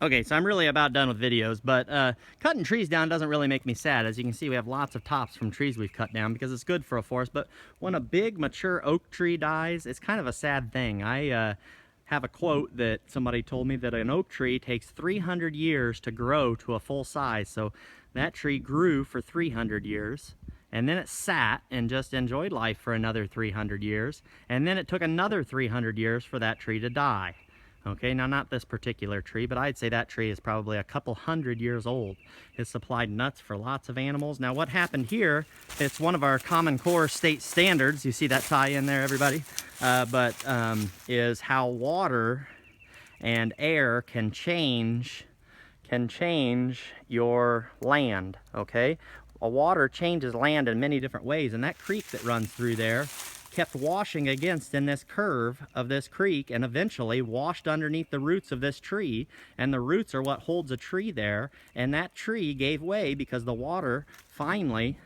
Okay, so I'm really about done with videos, but cutting trees down doesn't really make me sad. As you can see, we have lots of tops from trees we've cut down because it's good for a forest. But when a big, mature oak tree dies, it's kind of a sad thing. I have a quote that somebody told me that an oak tree takes 300 years to grow to a full size. So that tree grew for 300 years. And then it sat and just enjoyed life for another 300 years. And then it took another 300 years for that tree to die. Okay, now not this particular tree, but I'd say that tree is probably a couple hundred years old. It supplied nuts for lots of animals. Now what happened here, it's one of our Common Core state standards, you see that tie in there, everybody, is how water and air can change your land, okay? Water changes land in many different ways, and that creek that runs through there kept washing against in this curve of this creek and eventually washed underneath the roots of this tree, and the roots are what holds a tree there, and that tree gave way because the water finally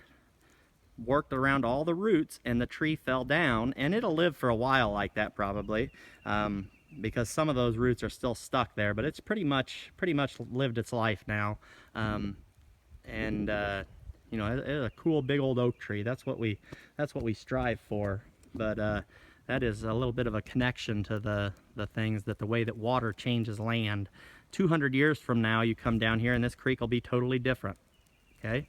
worked around all the roots and the tree fell down, and it'll live for a while like that probably, because some of those roots are still stuck there, but it's pretty much lived its life now. You know, it's a cool big old oak tree. That's what we strive for. But that is a little bit of a connection to the things, that the way that water changes land. 200 years from now, you come down here and this creek will be totally different. Okay.